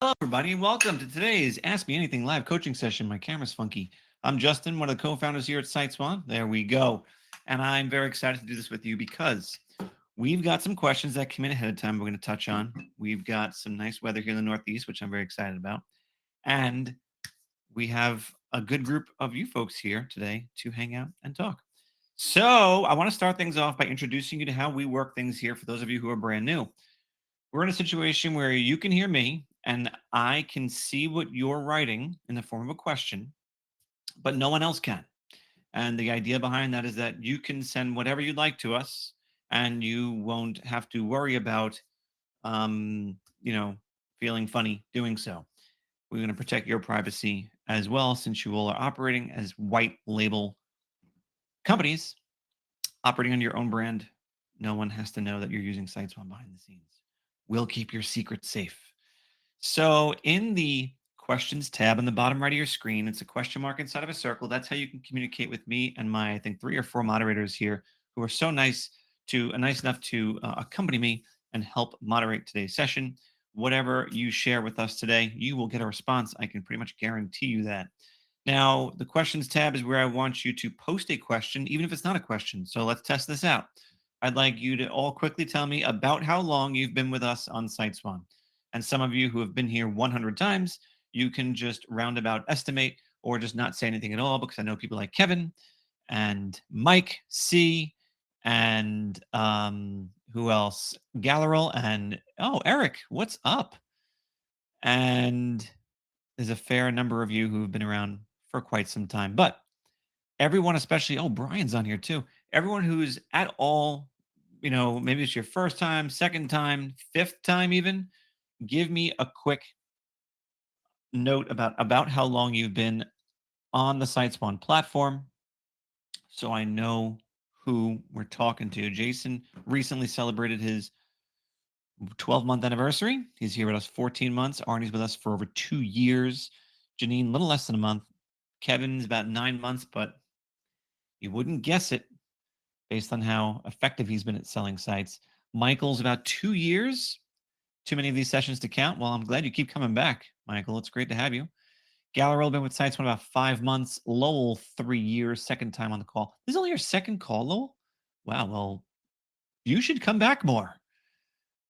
Hello, everybody, and welcome to today's Ask Me Anything live coaching session. My camera's funky. I'm Justin, one of the co-founders here at SiteSwan. There we go. And I'm very excited to do this with you because we've got some questions that came in ahead of time we're going to touch on. We've got some nice weather here in the Northeast, which I'm very excited about. And we have a good group of you folks here today to hang out and talk. So I want to start things off by introducing you to how we work things here for those of you who are brand new. We're in a situation where you can hear me and I can see what you're writing in the form of a question, but no one else can. And the idea behind that is that you can send whatever you'd like to us and you won't have to worry about, um, you know, feeling funny doing so. We're going to protect your privacy as well, since you all are operating as white label companies operating on your own brand. No one has to know that you're using SiteSwan behind the scenes. We'll keep your secret safe. So in the questions tab on the bottom right of your screen, it's a question mark inside of a circle. That's how you can communicate with me and my, I think, 3 or 4 moderators here who are so nice enough to accompany me and help moderate today's session. Whatever you share with us today, you will get a response. I can pretty much guarantee you that. Now, the questions tab is where I want you to post a question, even if it's not a question. So let's test this out. I'd like you to all quickly tell me about how long you've been with us on SiteSwan. And some of you who have been here 100 times, you can just roundabout estimate or just not say anything at all, because I know people like Kevin and Mike C and who else? Gallerol and Eric, what's up? And there's a fair number of you who've been around for quite some time, but everyone, especially, Brian's on here too. Everyone who's at all, maybe it's your first time, second time, fifth time even, give me a quick note about how long you've been on the SiteSwan platform so I know who we're talking to. Jason recently celebrated his 12-month anniversary. He's here with us 14 months. Arnie's with us for over 2 years. Janine, a little less than a month. Kevin's about 9 months, but you wouldn't guess it based on how effective he's been at selling sites. Michael's about 2 years. Too many of these sessions to count. Well, I'm glad you keep coming back, Michael. It's great to have you. Gallerell been with SiteSwan about 5 months. Lowell, 3 years. Second time on the call. This is only your second call, Lowell? Wow, well, you should come back more.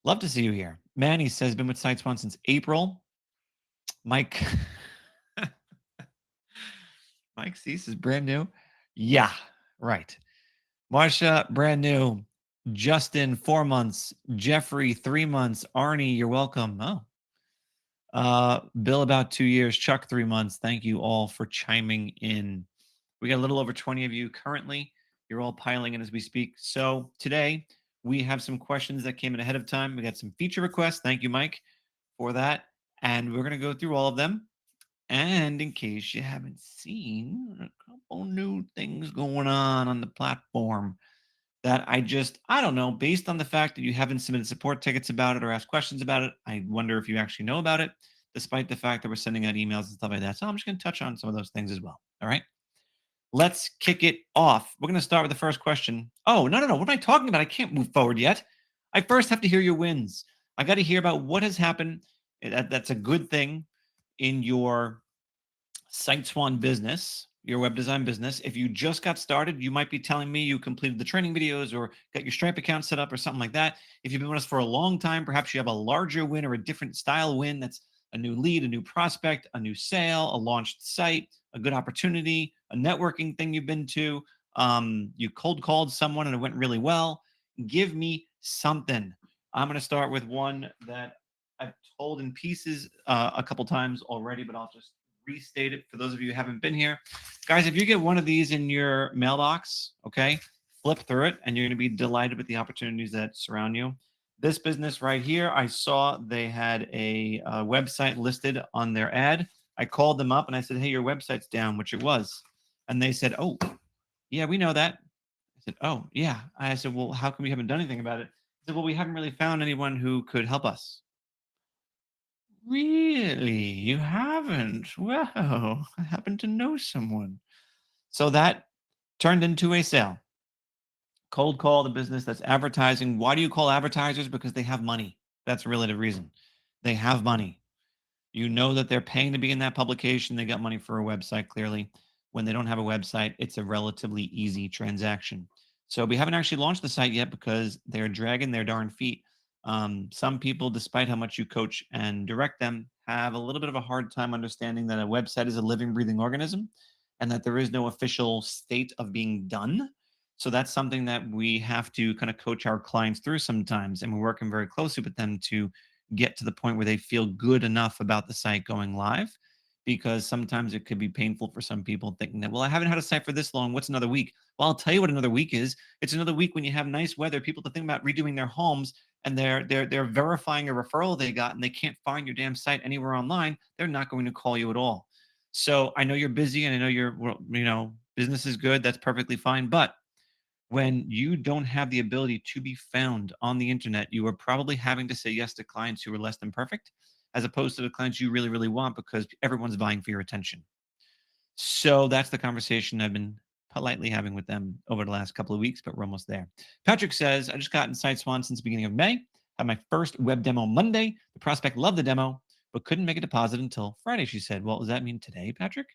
Love to see you here. Manny says, been with SiteSwan since April. Mike. Mike Cease is brand new. Yeah, right. Marsha, brand new. Justin, 4 months. Jeffrey, 3 months. Arnie, you're welcome. Bill, about 2 years. Chuck, 3 months. Thank you all for chiming in. We got a little over 20 of you currently. You're all piling in as we speak. So today we have some questions that came in ahead of time. We got some feature requests. Thank you, Mike, for that. And we're going to go through all of them. And in case you haven't seen, a couple new things going on the platform that I don't know, based on the fact that you haven't submitted support tickets about it or asked questions about it, I wonder if you actually know about it, despite the fact that we're sending out emails and stuff like that. So I'm just going to touch on some of those things as well. All right. Let's kick it off. We're going to start with the first question. Oh, no. What am I talking about? I can't move forward yet. I first have to hear your wins. I got to hear about what has happened. That's a good thing in your SiteSwan business, your web design business. If you just got started, you might be telling me you completed the training videos or got your Stripe account set up or something like that. If you've been with us for a long time, perhaps you have a larger win or a different style win. That's a new lead, a new prospect, a new sale, a launched site, a good opportunity, a networking thing you've been to. You cold called someone and it went really well. Give me something. I'm going to start with one that I've told in pieces a couple times already, but I'll just restate it for those of you who haven't been here. Guys, if you get one of these in your mailbox, okay, flip through it and you're going to be delighted with the opportunities that surround you. This business right here, I saw they had a website listed on their ad. I called them up and I said, hey, your website's down, which it was. And they said, oh, yeah, we know that. I said, oh, yeah. I said, well, how come we haven't done anything about it? They said, well, we haven't really found anyone who could help us. Really? You haven't? Well, I happen to know someone. So that turned into a sale. Cold call the business that's advertising. Why do you call advertisers? Because they have money. That's really the reason. They have money. You know that they're paying to be in that publication. They got money for a website, clearly. When they don't have a website, it's a relatively easy transaction. So we haven't actually launched the site yet because they're dragging their darn feet. Some people, despite how much you coach and direct them, have a little bit of a hard time understanding that a website is a living, breathing organism and that there is no official state of being done. So that's something that we have to kind of coach our clients through sometimes. And we're working very closely with them to get to the point where they feel good enough about the site going live, because sometimes it could be painful for some people thinking that, well, I haven't had a site for this long. What's another week? Well, I'll tell you what another week is. It's another week when you have nice weather, people to think about redoing their homes, and they're verifying a referral they got and they can't find your damn site anywhere online. They're not going to call you at all. So I know you're busy and I know you're, well, business is good. That's perfectly fine. But when you don't have the ability to be found on the internet, you are probably having to say yes to clients who are less than perfect, as opposed to the clients you really, really want because everyone's vying for your attention. So that's the conversation I've been politely having with them over the last couple of weeks, but we're almost there. Patrick says, I just got in SiteSwan since the beginning of May. Had my first web demo Monday. The prospect loved the demo, but couldn't make a deposit until Friday, she said. Well, does that mean today, Patrick?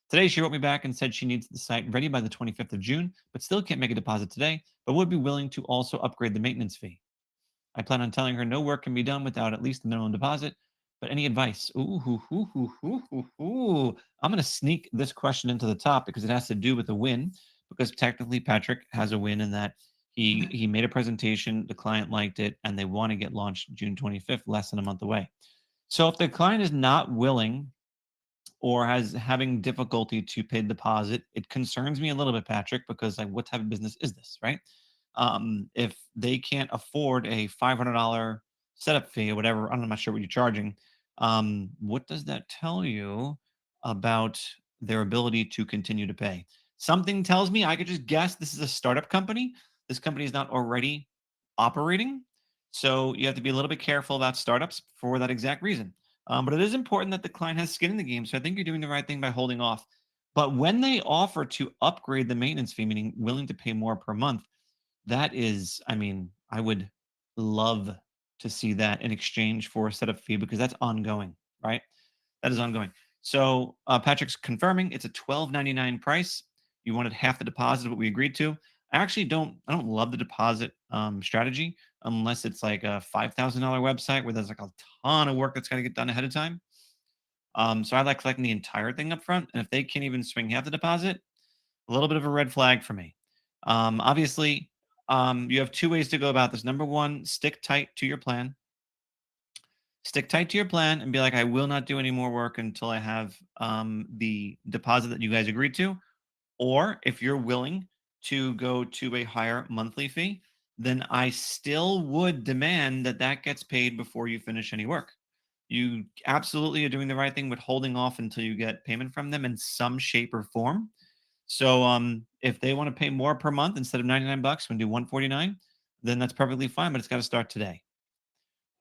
Today, she wrote me back and said she needs the site ready by the 25th of June, but still can't make a deposit today, but would be willing to also upgrade the maintenance fee. I plan on telling her no work can be done without at least the minimum deposit. But any advice? I'm going to sneak this question into the top because it has to do with a win. Because technically, Patrick has a win in that he made a presentation, the client liked it, and they want to get launched June 25th, less than a month away. So if the client is not willing or has having difficulty to pay the deposit, it concerns me a little bit, Patrick, because like, what type of business is this, right? If they can't afford a $500 setup fee or whatever, I'm not sure what you're charging. What does that tell you about their ability to continue to pay? Something tells me I could just guess this is a startup company. This company is not already operating. So you have to be a little bit careful about startups for that exact reason. But it is important that the client has skin in the game. So I think you're doing the right thing by holding off. But when they offer to upgrade the maintenance fee, meaning willing to pay more per month, that is, I mean, I would love to see that in exchange for a setup fee because that's ongoing, right? That is ongoing. So Patrick's confirming it's a $12.99 price. You wanted half the deposit of what we agreed to. I don't love the deposit strategy unless it's like a $5,000 website where there's like a ton of work that's got to get done ahead of time. So I like collecting the entire thing up front. And if they can't even swing half the deposit, a little bit of a red flag for me. Obviously, you have two ways to go about this. Number one, stick tight to your plan. Stick tight to your plan and be like, I will not do any more work until I have the deposit that you guys agreed to. Or if you're willing to go to a higher monthly fee, then I still would demand that that gets paid before you finish any work. You absolutely are doing the right thing with holding off until you get payment from them in some shape or form. So if they want to pay more per month instead of 99 bucks, when do 149, then that's perfectly fine, but it's got to start today.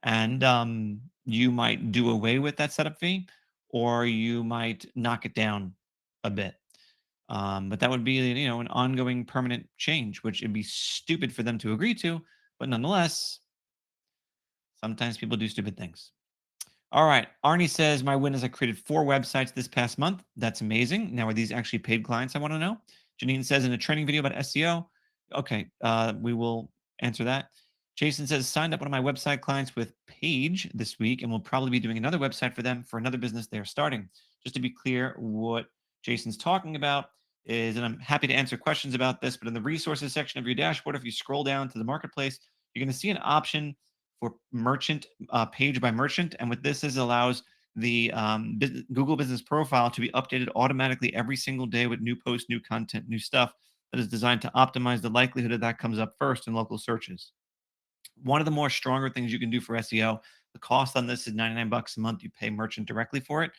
And you might do away with that setup fee or you might knock it down a bit. But that would be, an ongoing permanent change, which would be stupid for them to agree to. But nonetheless, sometimes people do stupid things. All right. Arnie says, my win is I created 4 websites this past month. That's amazing. Now, are these actually paid clients? I want to know. Janine says, in a training video about SEO. Okay. We will answer that. Jason says, signed up one of my website clients with Page this week and will probably be doing another website for them for another business they're starting. Just to be clear, what Jason's talking about is, and I'm happy to answer questions about this, but in the resources section of your dashboard, if you scroll down to the marketplace, you're going to see an option for merchant, page by merchant. And what this is, allows the Google Business Profile to be updated automatically every single day with new posts, new content, new stuff that is designed to optimize the likelihood that that comes up first in local searches. One of the more stronger things you can do for SEO, the cost on this is 99 bucks a month. You pay merchant directly for it.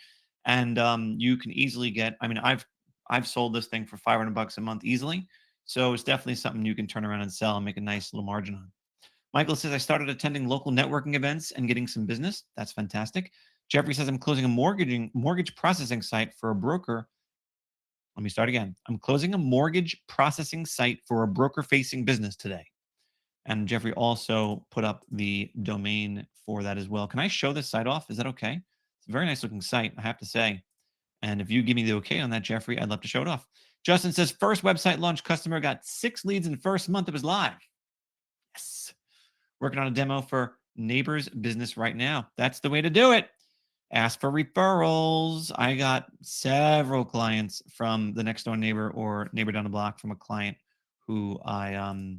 And you can easily get, I mean, I've sold this thing for 500 bucks a month easily. So it's definitely something you can turn around and sell and make a nice little margin on. Michael says, I started attending local networking events and getting some business. That's fantastic. Jeffrey says, I'm closing a mortgage processing site for a broker. Let me start again. I'm closing a mortgage processing site for a broker facing business today. And Jeffrey also put up the domain for that as well. Can I show this site off? Is that okay? It's a very nice looking site, I have to say. And if you give me the okay on that, Jeffrey, I'd love to show it off. Justin says, first website launch customer got 6 leads in first month it was live. Yes. Working on a demo for neighbor's business right now. That's the way to do it. Ask for referrals. I got several clients from the next door neighbor or neighbor down the block from a client who I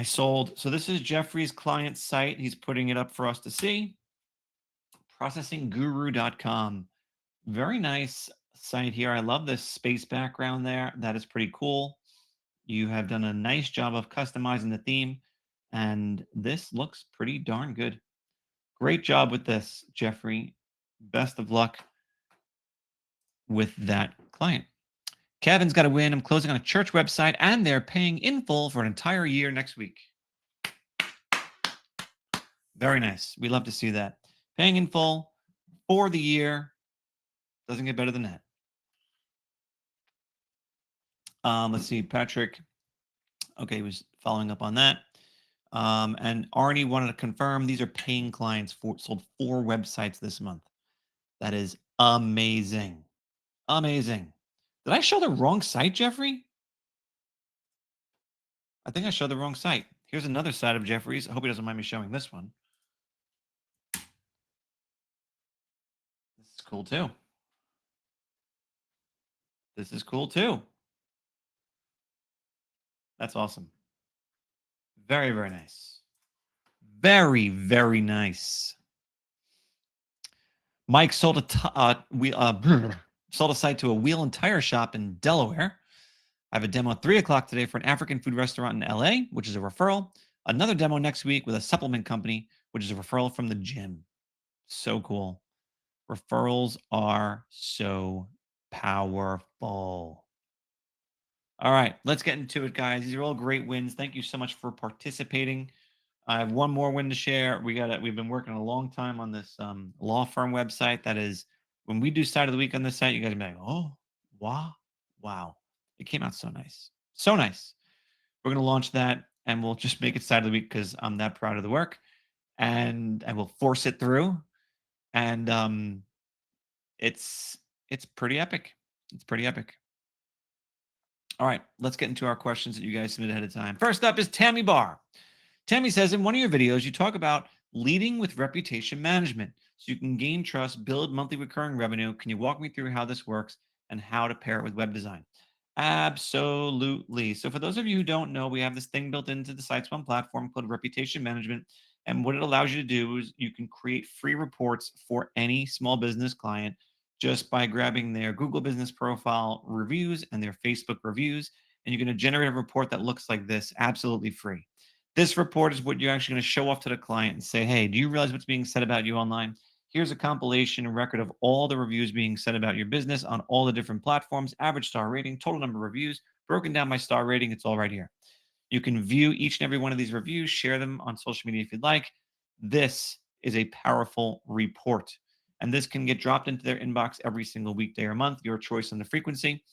sold. So this is Jeffrey's client site. He's putting it up for us to see. Processingguru.com. Very nice site here. I love this space background there. That is pretty cool. You have done a nice job of customizing the theme, and this looks pretty darn good. Great job with this, Jeffrey. Best of luck with that client. Kevin's got a win. I'm closing on a church website, and they're paying in full for an entire year next week. Very nice. We love to see that. Paying in full for the year. Doesn't get better than that. Let's see, Patrick. Okay, he was following up on that. And Arnie wanted to confirm these are paying clients sold 4 websites this month. That is amazing. Amazing. Did I show the wrong site, Jeffrey? I think I showed the wrong site. Here's another side of Jeffrey's. I hope he doesn't mind me showing this one. This is cool too. This is cool too. That's awesome. Very, very nice. Very, very nice. Mike sold sold a site to a wheel and tire shop in Delaware. I have a demo at 3 o'clock today for an African food restaurant in LA, which is a referral. Another demo next week with a supplement company, which is a referral from the gym. So cool. Referrals are so powerful. All right, let's get into it, guys. These are all great wins. Thank you so much for participating. I have one more win to share. We've been working a long time on this law firm website. That is, when we do side of the week on this site, you guys will be like, oh, wow. It came out so nice. So nice. We're going to launch that and we'll just make it side of the week because I'm that proud of the work. And I will force it through. And it's pretty epic. It's pretty epic. All right, let's get into our questions that you guys submitted ahead of time. First up is Tammy Barr. Tammy says, in one of your videos, you talk about leading with reputation management so you can gain trust, build monthly recurring revenue. Can you walk me through how this works and how to pair it with web design? Absolutely. So for those of you who don't know, we have this thing built into the SiteSwan platform called reputation management. And what it allows you to do is you can create free reports for any small business client just by grabbing their Google business profile reviews and their Facebook reviews. And you're going to generate a report that looks like this, absolutely free. This report is what you're actually going to show off to the client and say, hey, do you realize what's being said about you online? Here's a compilation and record of all the reviews being said about your business on all the different platforms, average star rating, total number of reviews, broken down by star rating. It's all right here. You can view each and every one of these reviews, share them on social media if you'd like. This is a powerful report. And this can get dropped into their inbox every single weekday or month, your choice on the frequency.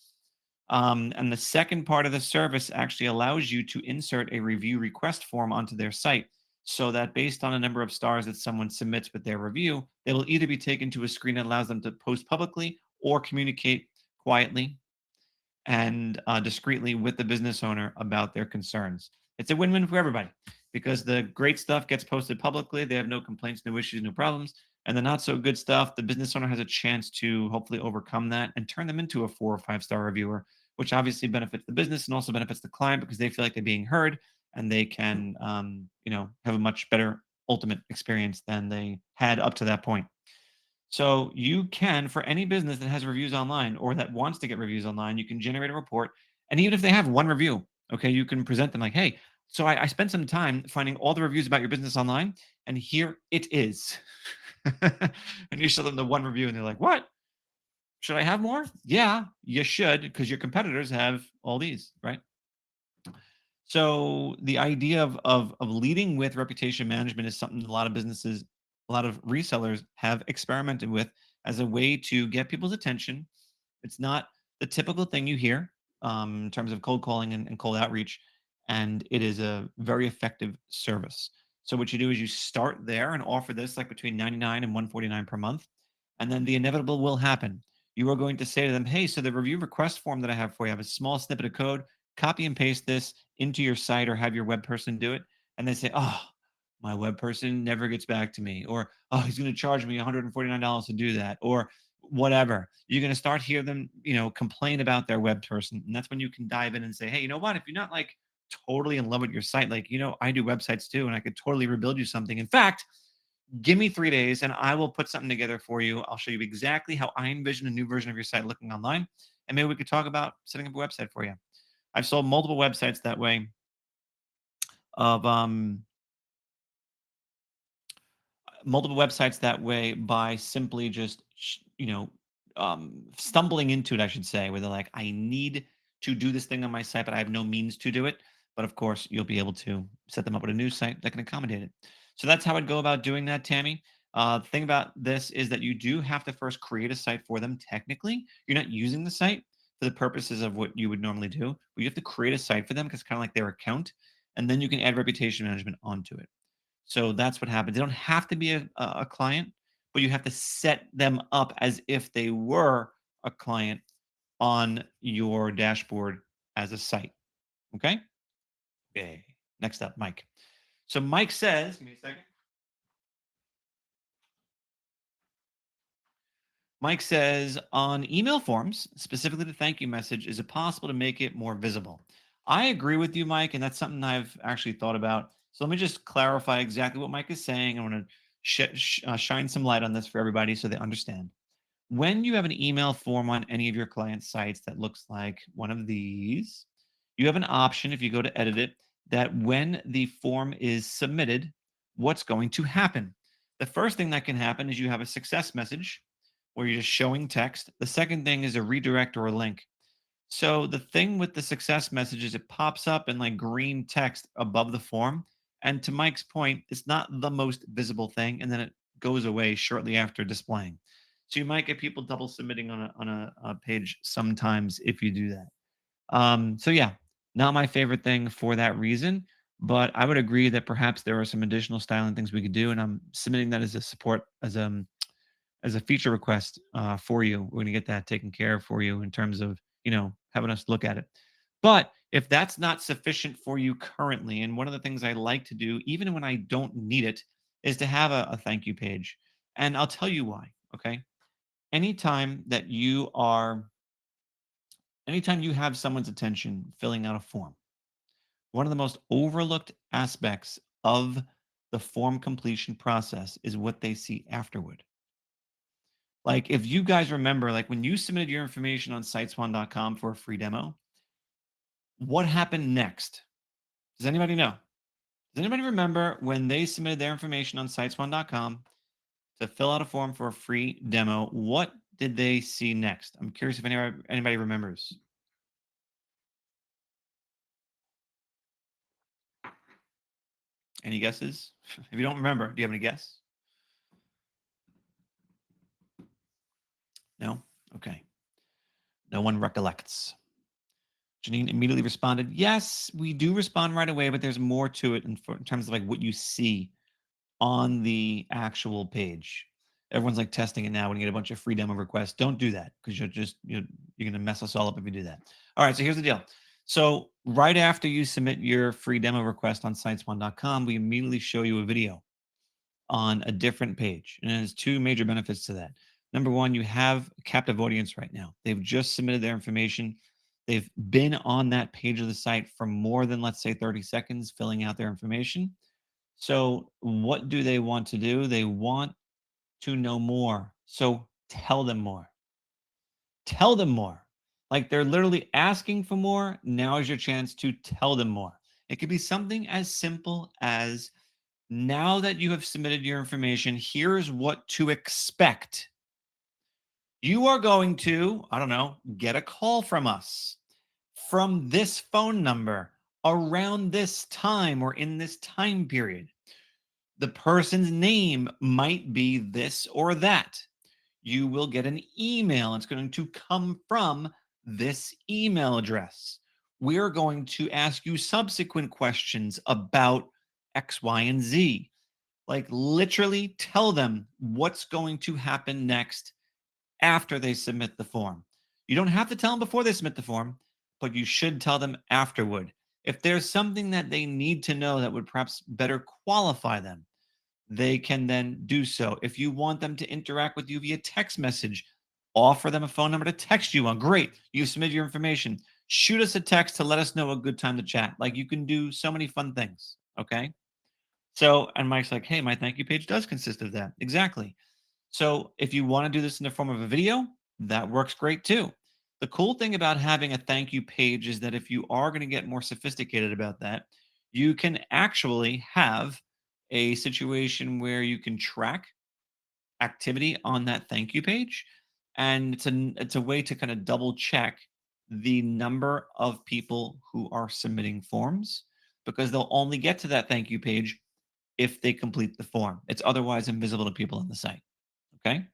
And the second part of the service actually allows you to insert a review request form onto their site so that based on a number of stars that someone submits with their review, they will either be taken to a screen that allows them to post publicly or communicate quietly and discreetly with the business owner about their concerns. It's a win-win for everybody because the great stuff gets posted publicly. They have no complaints, no issues, no problems. And the not so good stuff, the business owner has a chance to hopefully overcome that and turn them into a 4 or 5-star reviewer, which obviously benefits the business and also benefits the client because they feel like they're being heard and they can, have a much better ultimate experience than they had up to that point. So you can, for any business that has reviews online or that wants to get reviews online, you can generate a report. And even if they have one review, okay, you can present them like, hey, so I spent some time finding all the reviews about your business online, and here it is. And you show them the one review, and they're like, what? Should I have more? Yeah, you should, because your competitors have all these, right? So the idea of leading with reputation management is something a lot of businesses, a lot of resellers have experimented with as a way to get people's attention. It's not the typical thing you hear in terms of cold calling and cold outreach, and it is a very effective service. So what you do is you start there and offer this like between 99 and 149 per month. And then the inevitable will happen. You are going to say to them, hey, so the review request form that I have for you, I have a small snippet of code, copy and paste this into your site or have your web person do it. And they say, oh, my web person never gets back to me. Or, oh, he's going to charge me $149 to do that. Or whatever. You're going to start hear them, complain about their web person. And that's when you can dive in and say, hey, you know what? If you're not like totally in love with your site, like, I do websites too, and I could totally rebuild you something. In fact, give me 3 days and I will put something together for you. I'll show you exactly how I envision a new version of your site looking online. And maybe we could talk about setting up a website for you. I've sold multiple websites that way of multiple websites that way by simply just stumbling into it, I should say, where they're like, I need to do this thing on my site, but I have no means to do it. But of course, you'll be able to set them up with a new site that can accommodate it. So that's how I'd go about doing that, Tammy. The thing about this is that you do have to first create a site for them. Technically, you're not using the site for the purposes of what you would normally do, but you have to create a site for them because it's kind of like their account, and then you can add reputation management onto it. So that's what happens. They don't have to be a client, but you have to set them up as if they were a client on your dashboard as a site. Okay. Okay. Next up, Mike. So Mike says, give me a second. Mike says, on email forms, specifically the thank you message, is it possible to make it more visible? I agree with you, Mike, and that's something I've actually thought about. So let me just clarify exactly what Mike is saying. I want to shine some light on this for everybody so they understand. When you have an email form on any of your client sites that looks like one of these, you have an option if you go to edit it that when the form is submitted, what's going to happen? The first thing that can happen is you have a success message where you're just showing text. The second thing is a redirect or a link. So the thing with the success message is it pops up in like green text above the form. And to Mike's point, it's not the most visible thing, and then it goes away shortly after displaying. So you might get people double submitting on a page sometimes if you do that. So yeah, not my favorite thing for that reason, but I would agree that perhaps there are some additional styling things we could do, and I'm submitting that as a support as a feature request for you. We're going to get that taken care of for you in terms of having us look at it. But if that's not sufficient for you currently, and one of the things I like to do, even when I don't need it, is to have a thank you page. And I'll tell you why. Okay. Anytime that you are, anytime you have someone's attention filling out a form, one of the most overlooked aspects of the form completion process is what they see afterward. Like, if you guys remember, like when you submitted your information on siteswan.com for a free demo, what happened next? Does anybody know? Does anybody remember when they submitted their information on siteswan.com to fill out a form for a free demo? What did they see next? I'm curious if anybody remembers. Any guesses? If you don't remember, do you have any guess? No? Okay. No one recollects. Janine immediately responded, yes, we do respond right away, but there's more to it in terms of like what you see on the actual page. Everyone's like testing it now when you get a bunch of free demo requests. Don't do that because you're going to mess us all up if you do that. All right, so here's the deal. So right after you submit your free demo request on siteswan.com, we immediately show you a video on a different page. And there's two major benefits to that. Number one, you have a captive audience right now. They've just submitted their information. They've been on that page of the site for more than, let's say, 30 seconds, filling out their information. So, what do they want to do? They want to know more. So, tell them more. Tell them more. Like they're literally asking for more. Now is your chance to tell them more. It could be something as simple as, now that you have submitted your information, here's what to expect. You are going to, I don't know, get a call from us from this phone number around this time or in this time period. The person's name might be this or that. You will get an email. It's going to come from this email address. We're going to ask you subsequent questions about X, Y, and Z. Like literally tell them what's going to happen next after they submit the form. You don't have to tell them before they submit the form, but you should tell them afterward. If there's something that they need to know that would perhaps better qualify them, they can then do so. If you want them to interact with you via text message, offer them a phone number to text you on. Great. You submit your information. Shoot us a text to let us know a good time to chat. Like you can do so many fun things. Okay. So, and Mike's like, hey, my thank you page does consist of that. Exactly. So if you want to do this in the form of a video, that works great too. The cool thing about having a thank you page is that if you are going to get more sophisticated about that, you can actually have a situation where you can track activity on that thank you page. And it's a way to kind of double check the number of people who are submitting forms because they'll only get to that thank you page if they complete the form. It's otherwise invisible to people on the site. Okay.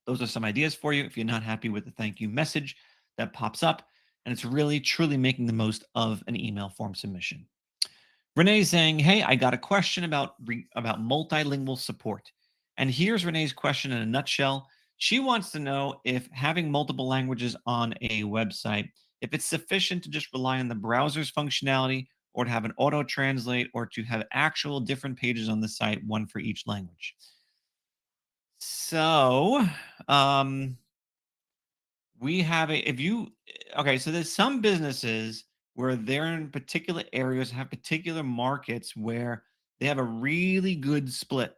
Those are some ideas for you if you're not happy with the thank you message that pops up. And it's really, truly making the most of an email form submission. Renee's saying, hey, I got a question about multilingual support. And here's Renee's question in a nutshell. She wants to know if having multiple languages on a website, if it's sufficient to just rely on the browser's functionality or to have an auto translate or to have actual different pages on the site, one for each language. So, um, we have a if you okay, so there's some businesses where they're in particular areas, have particular markets where they have a really good split,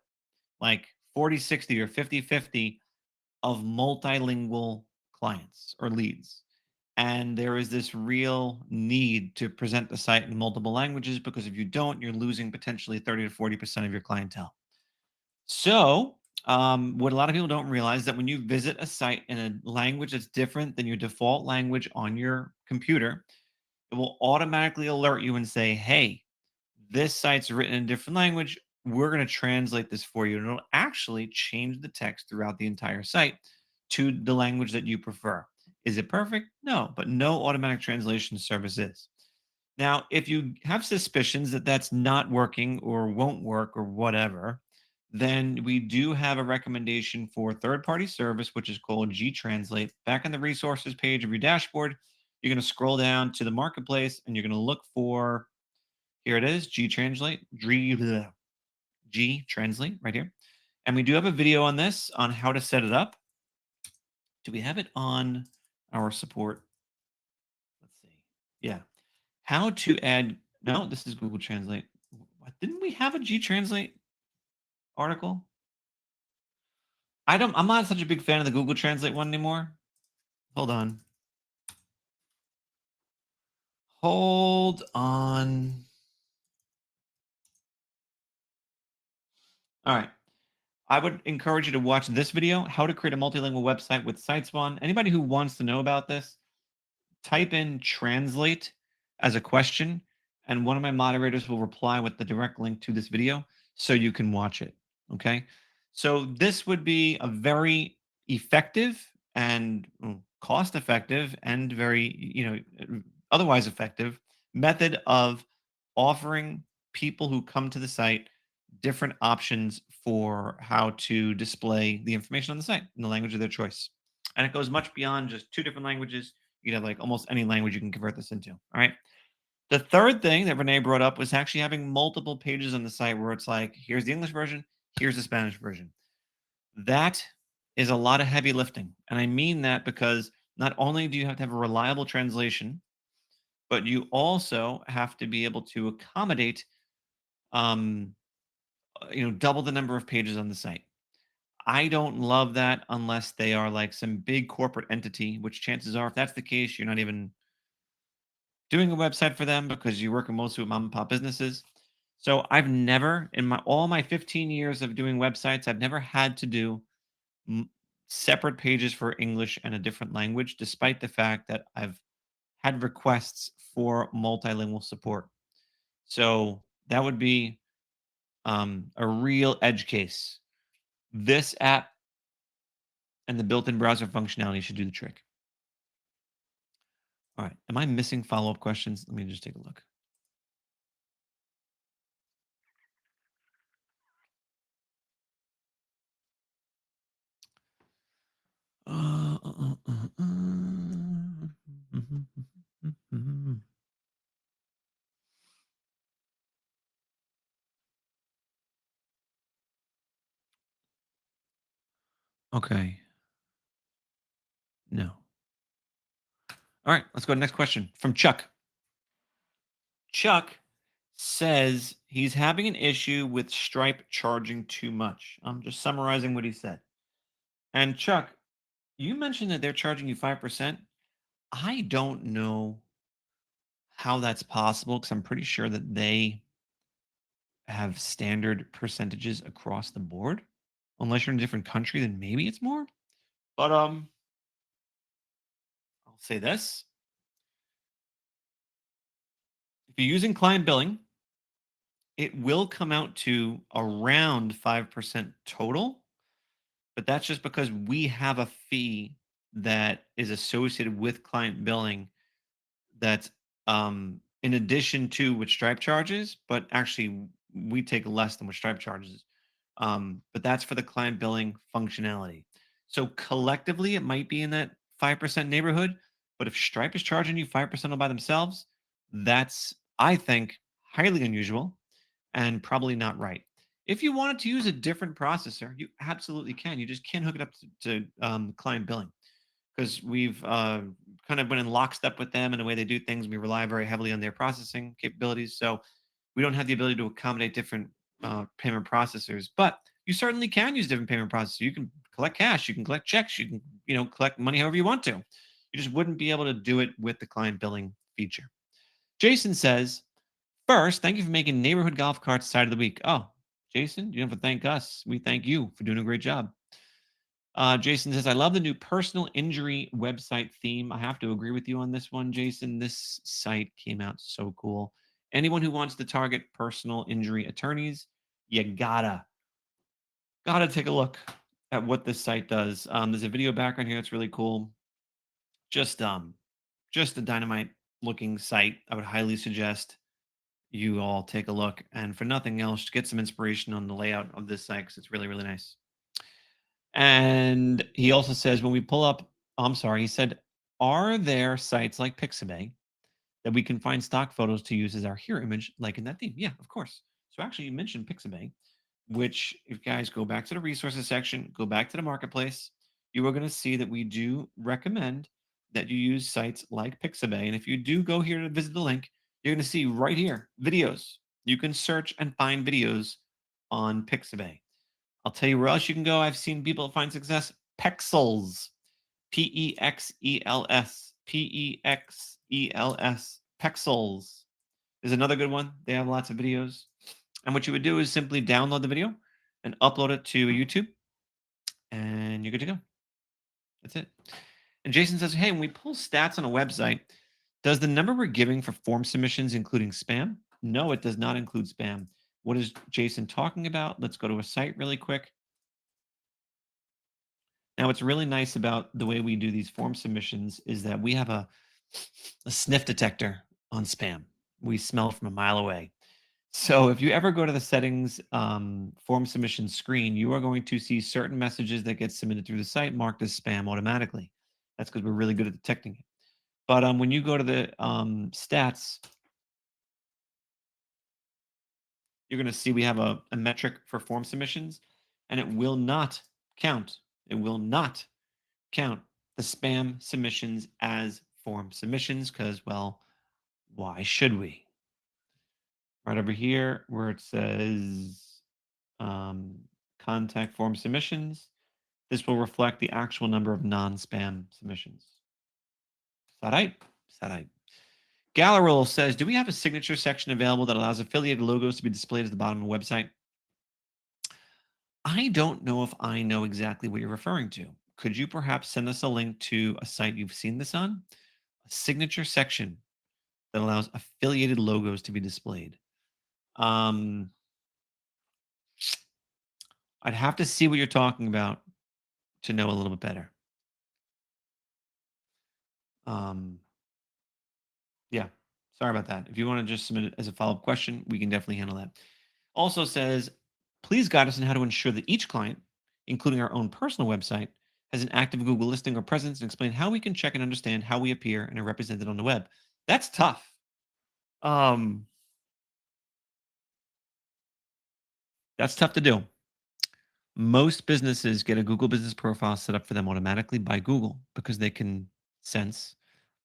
like 40-60 or 50-50 of multilingual clients or leads. And there is this real need to present the site in multiple languages because if you don't, you're losing potentially 30 to 40% of your clientele. So, what a lot of people don't realize that when you visit a site in a language that's different than your default language on your computer, it will automatically alert you and say, "Hey, this site's written in a different language. We're going to translate this for you." And it'll actually change the text throughout the entire site to the language that you prefer. Is it perfect? No, but no automatic translation service is. Now, if you have suspicions that that's not working or won't work or whatever, then we do have a recommendation for third-party service, which is called G-Translate. Back on the resources page of your dashboard, you're going to scroll down to the marketplace and you're going to look for, here it is, G-Translate, G-Translate right here. And we do have a video on this on how to set it up. Do we have it on our support? Let's see. Yeah. How to add no, this is Google Translate. What, didn't we have a G Translate article? I'm not such a big fan of the Google Translate one anymore. Hold on. Hold on. All right. I would encourage you to watch this video, how to create a multilingual website with SiteSwan. Anybody who wants to know about this, type in translate as a question, and one of my moderators will reply with the direct link to this video so you can watch it. Okay. So this would be a very effective and cost effective and very, otherwise effective method of offering people who come to the site different options for how to display the information on the site in the language of their choice. And it goes much beyond just two different languages. You can have like almost any language you can convert this into. All right. The third thing that Renee brought up was actually having multiple pages on the site where it's like, here's the English version, here's the Spanish version. That is a lot of heavy lifting. And I mean that because not only do you have to have a reliable translation, but you also have to be able to accommodate, um, double the number of pages on the site. I don't love that unless they are like some big corporate entity, which chances are, if that's the case, you're not even doing a website for them because you're working mostly with mom and pop businesses. So I've never, in my all my 15 years of doing websites, I've never had to do m- separate pages for English and a different language, despite the fact that I've had requests for multilingual support. So that would be a real edge case. This app and the built-in browser functionality should do the trick. All right. Am I missing follow-up questions? Let me just take a look. Okay. No. All right, let's go to the next question from Chuck. Chuck says he's having an issue with Stripe charging too much. I'm just summarizing what he said. And Chuck, you mentioned that they're charging you 5%. I don't know how that's possible because I'm pretty sure that they have standard percentages across the board. Unless you're in a different country, then maybe it's more. But I'll say this. If you're using client billing, it will come out to around 5% total, but that's just because we have a fee that is associated with client billing that's in addition to what Stripe charges, but actually we take less than what Stripe charges. But that's for the client billing functionality. So collectively, it might be in that 5% neighborhood. But if Stripe is charging you 5% all by themselves, that's, I think, highly unusual and probably not right. If you wanted to use a different processor, you absolutely can. You just can't hook it up to client billing because we've kind of been in lockstep with them and the way they do things. We rely very heavily on their processing capabilities. So we don't have the ability to accommodate different payment processors, but you certainly can use different payment processors. You can collect cash, you can collect checks, you can collect money however you want to. You just wouldn't be able to do it with the client billing feature. Jason says, first, thank you for making neighborhood golf carts side of the week. Oh, Jason, you don't have to thank us. We thank you for doing a great job. Jason says, I love the new personal injury website theme. I have to agree with you on this one, Jason. This site came out so cool. Anyone who wants to target personal injury attorneys, you gotta take a look at what this site does. There's a video background here that's really cool. Just just a dynamite looking site. I would highly suggest you all take a look. And for nothing else, get some inspiration on the layout of this site because it's really, really nice. And he also says when we pull up, oh, I'm sorry, he said, are there sites like Pixabay that we can find stock photos to use as our hero image, like in that theme? Yeah, of course. So actually, you mentioned Pixabay, which if guys go back to the resources section, go back to the marketplace, you are going to see that we do recommend that you use sites like Pixabay. And if you do go here to visit the link, you're going to see right here videos. You can search and find videos on Pixabay. I'll tell you where else you can go. I've seen people find success. Pexels, Pexels, Pexels. Pexels is another good one. They have lots of videos. And what you would do is simply download the video and upload it to YouTube, and you're good to go. That's it. And Jason says, hey, when we pull stats on a website, does the number we're giving for form submissions including spam? No, it does not include spam. What is Jason talking about? Let's go to a site really quick. Now, what's really nice about the way we do these form submissions is that we have a sniff detector on spam. We smell from a mile away. So if you ever go to the settings form submission screen, you are going to see certain messages that get submitted through the site marked as spam automatically. That's because we're really good at detecting it. But when you go to the stats, you're going to see we have a metric for form submissions, and it will not count. It will not count the spam submissions as form submissions because, well, why should we? Right over here where it says um, contact form submissions, this will reflect the actual number of non-spam submissions. Sarai? Sarai. Gallerol says, do we have a signature section available that allows affiliated logos to be displayed at the bottom of the website? I don't know if I know exactly what you're referring to. Could you perhaps send us a link to a site you've seen this on? A signature section that allows affiliated logos to be displayed. Um, I'd have to see what you're talking about to know a little bit better. Um, yeah, sorry about that. If you want to just submit it as a follow-up question, we can definitely handle that. Also says, please guide us on how to ensure that each client, including our own personal website, has an active Google listing or presence, and explain how we can check and understand how we appear and are represented on the web. That's tough. Um, that's tough to do. Most businesses get a Google Business Profile set up for them automatically by Google because they can sense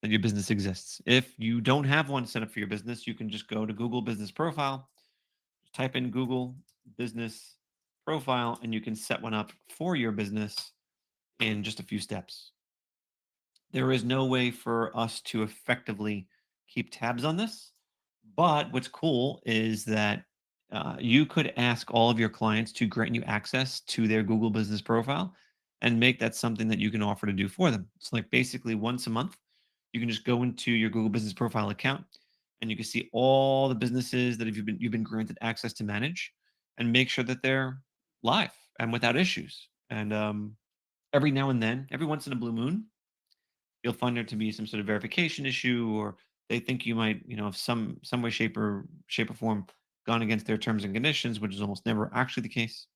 that your business exists. If you don't have one set up for your business, you can just go to Google Business Profile, type in Google Business Profile, and you can set one up for your business in just a few steps. There is no way for us to effectively keep tabs on this. But what's cool is that you could ask all of your clients to grant you access to their Google Business Profile and make that something that you can offer to do for them. It's like basically once a month, you can just go into your Google Business Profile account and you can see all the businesses that you've been granted access to manage and make sure that they're live and without issues. And every now and then, every once in a blue moon, you'll find there to be some sort of verification issue, or they think you might, have some way, shape or form gone against their terms and conditions, which is almost never actually the case.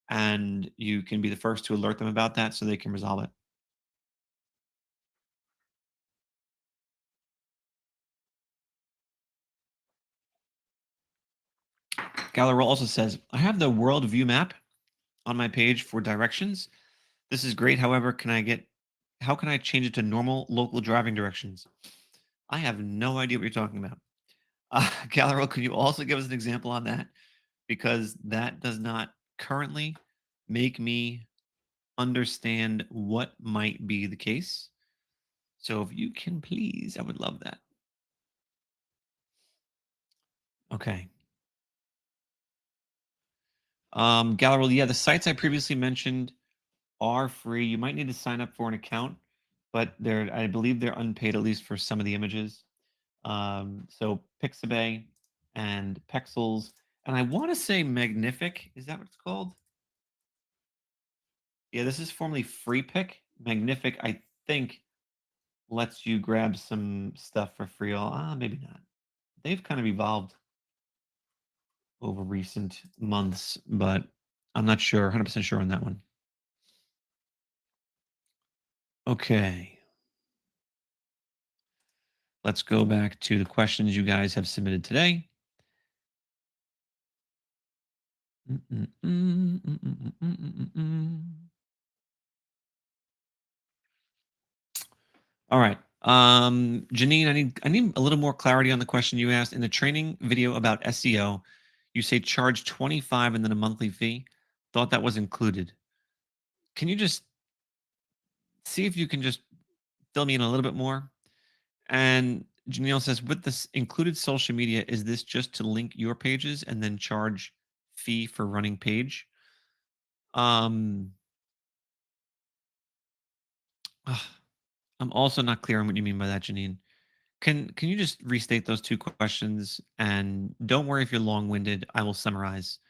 And you can be the first to alert them about that so they can resolve it. Gallery also says, I have the world view map on my page for directions. This is great. However, how can I change it to normal local driving directions? I have no idea what you're talking about. Gallery, could you also give us an example on that? Because that does not currently make me understand what might be the case. So if you can please, I would love that. Okay. Gallery, yeah, the sites I previously mentioned are free. You might need to sign up for an account, but I believe they're unpaid at least for some of the images. So Pixabay and Pexels, and I want to say Magnific. Is that what it's called? Yeah, this is formerly Free Pick. Magnific, I think, lets you grab some stuff for free. Maybe not. They've kind of evolved over recent months, but I'm not sure, 100% sure on that one. Okay, let's go back to the questions you guys have submitted today. Mm, mm, mm, mm, mm, mm, mm, mm. All right. Janine, I need a little more clarity on the question you asked. In the training video about SEO, you say charge 25 and then a monthly fee. Thought that was included. Can you just see if you can just fill me in a little bit more? And Janelle says, with this included social media, is this just to link your pages and then charge fee for running page? Um, ugh, I'm also not clear on what you mean by that, Janine. Can you just restate those two questions? And don't worry if you're long-winded. I will summarize,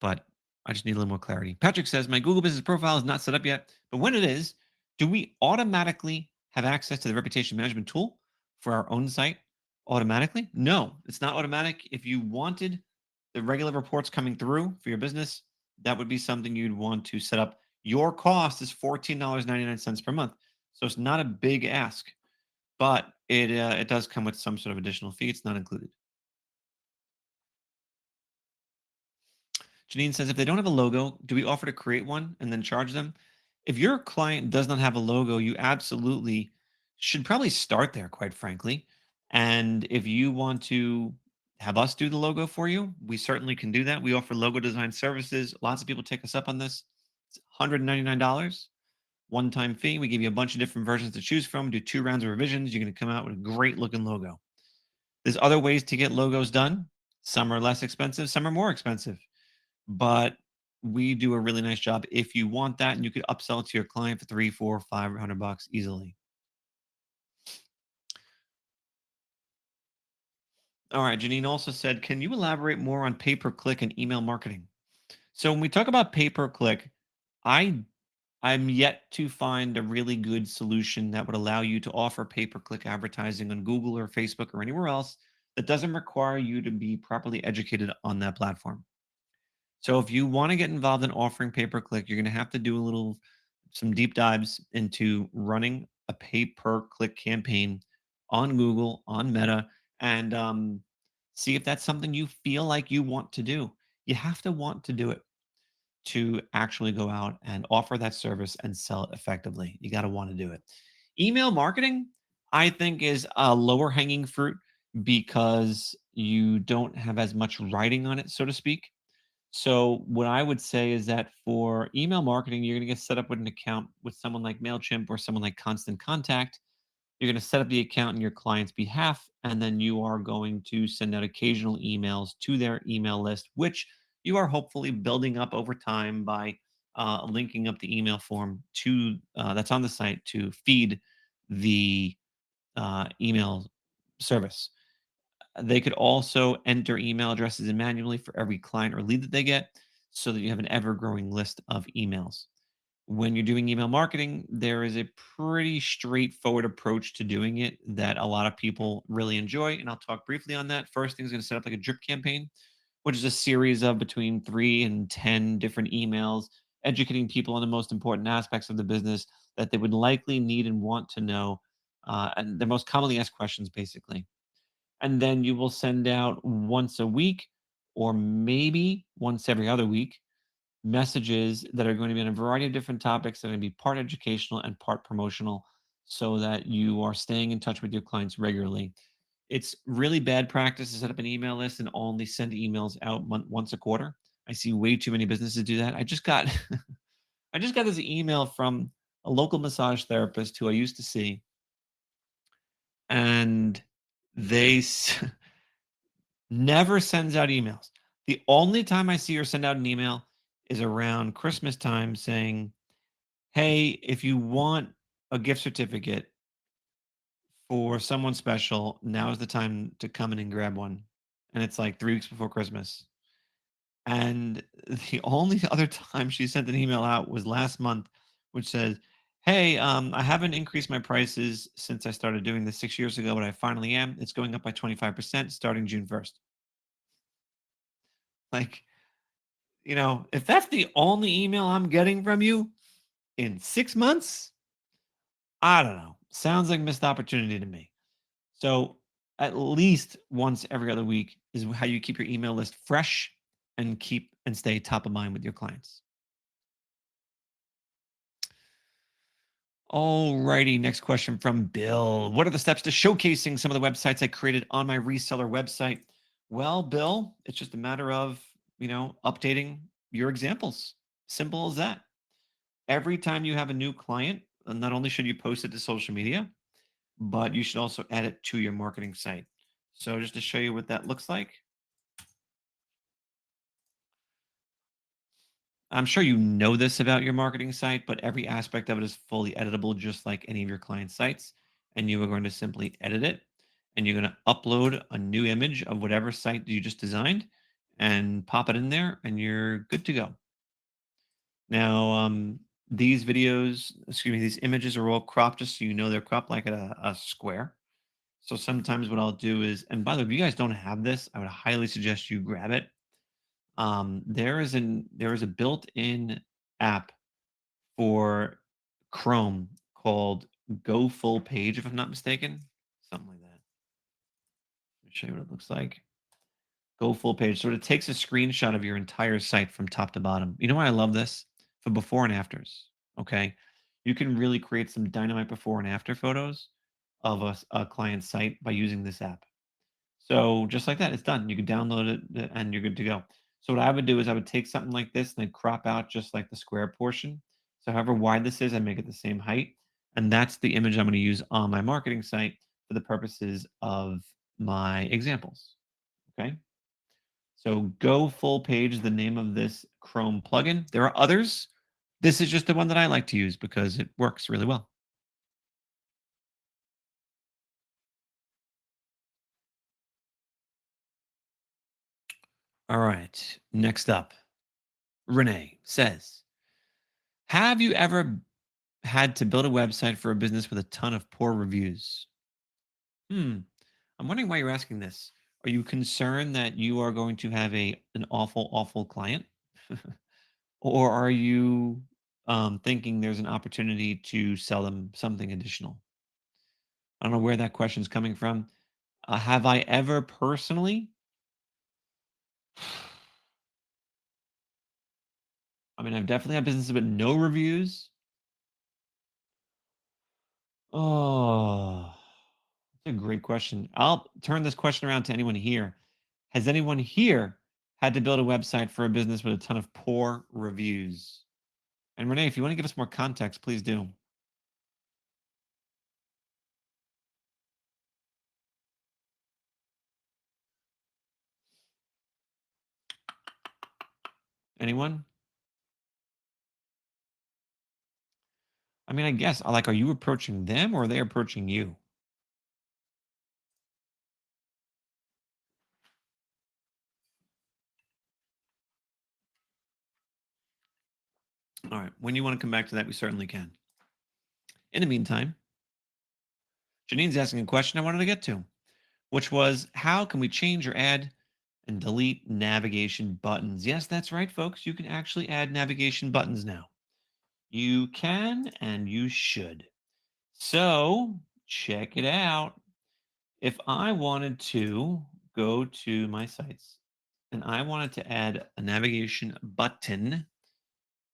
but I just need a little more clarity. Patrick says, my Google Business Profile is not set up yet, but when it is, do we automatically have access to the reputation management tool for our own site automatically? No, it's not automatic. If you wanted the regular reports coming through for your business, that would be something you'd want to set up. Your cost is $14.99 per month. So it's not a big ask, but it does come with some sort of additional fee. It's not included. Janine says, if they don't have a logo, do we offer to create one and then charge them? If your client does not have a logo, you absolutely should probably start there, quite frankly. And if you want to have us do the logo for you, we certainly can do that. We offer logo design services. Lots of people take us up on this. It's $199, one-time fee. We give you a bunch of different versions to choose from, do 2 rounds of revisions. You're going to come out with a great looking logo. There's other ways to get logos done. Some are less expensive, some are more expensive, but we do a really nice job if you want that, and you could upsell it to your client for 3, 4, 500 bucks easily. All right, Janine also said, can you elaborate more on pay-per-click and email marketing? So when we talk about pay-per-click, I I'm yet to find a really good solution that would allow you to offer pay-per-click advertising on Google or Facebook or anywhere else that doesn't require you to be properly educated on that platform. So if you want to get involved in offering pay-per-click, you're going to have to do some deep dives into running a pay-per-click campaign on Google, on Meta, and see if that's something you feel like you want to do. You have to want to do it. to actually go out and offer that service and sell it effectively. You got to want to do it. Email marketing, I think, is a lower hanging fruit because you don't have as much writing on it, so to speak. So, what I would say is that for email marketing, you're going to get set up with an account with someone like MailChimp or someone like Constant Contact. You're going to set up the account on your client's behalf, and then you are going to send out occasional emails to their email list, which you are hopefully building up over time by linking up the email form to that's on the site to feed the email service. They could also enter email addresses in manually for every client or lead that they get so that you have an ever growing list of emails. When you're doing email marketing, there is a pretty straightforward approach to doing it that a lot of people really enjoy. And I'll talk briefly on that. First thing is going to set up like a drip campaign, which is a series of between 3 and 10 different emails, educating people on the most important aspects of the business that they would likely need and want to know. And the most commonly asked questions, basically. And then you will send out once a week or maybe once every other week messages that are going to be on a variety of different topics that are going to be part educational and part promotional so that you are staying in touch with your clients regularly. It's really bad practice to set up an email list and only send emails out once a quarter. I see way too many businesses do that. I just got I just got this email from a local massage therapist who I used to see, and they never sends out emails. The only time I see her send out an email is around Christmas time saying, "Hey, if you want a gift certificate for someone special, now is the time to come in and grab one." And it's like 3 weeks before Christmas. And the only other time she sent an email out was last month, which says, "Hey, I haven't increased my prices since I started doing this 6 years ago, but I finally am. It's going up by 25% starting June 1st." Like, if that's the only email I'm getting from you in 6 months, I don't know. Sounds like missed opportunity to me. So at least once every other week is how you keep your email list fresh and keep and stay top of mind with your clients. Alrighty, next question from Bill. What are the steps to showcasing some of the websites I created on my reseller website? Well, Bill, it's just a matter of, updating your examples. Simple as that. Every time you have a new client, not only should you post it to social media, but you should also add it to your marketing site. So just to show you what that looks like, I'm sure you know this about your marketing site, but every aspect of it is fully editable, just like any of your client sites. And you are going to simply edit it and you're going to upload a new image of whatever site you just designed and pop it in there and you're good to go. Now, these videos, excuse me, these images are all cropped just so you know they're cropped like a square. So sometimes what I'll do is, and by the way, if you guys don't have this, I would highly suggest you grab it. There is a built-in app for Chrome called Go Full Page, if I'm not mistaken, something like that. Let me show you what it looks like. Go Full Page. So it takes a screenshot of your entire site from top to bottom. You know why I love this? For before and afters. Okay, you can really create some dynamite before and after photos of a client site by using this app. So just like that, it's done. You can download it and you're good to go. So what I would do is I would take something like this and then crop out just like the square portion. So however wide this is, I make it the same height. And that's the image I'm going to use on my marketing site for the purposes of my examples. Okay. So Go Full Page is the name of this Chrome plugin. There are others. This is just the one that I like to use because it works really well. All right. Next up, Renee says, have you ever had to build a website for a business with a ton of poor reviews? Hmm. I'm wondering why you're asking this. Are you concerned that you are going to have an awful, awful client? Or are you thinking there's an opportunity to sell them something additional? I don't know where that question is coming from. Have I ever personally? I mean, I've definitely had businesses with no reviews. Oh, that's a great question. I'll turn this question around to anyone here. Has anyone here had to build a website for a business with a ton of poor reviews? And Renee, if you want to give us more context, please do. Anyone? I mean, I guess, like, are you approaching them or are they approaching you? All right. When you want to come back to that, we certainly can. In the meantime, Janine's asking a question I wanted to get to, which was how can we change or add and delete navigation buttons? Yes, that's right, folks. You can actually add navigation buttons now. You can and you should. So check it out. If I wanted to go to my sites and I wanted to add a navigation button,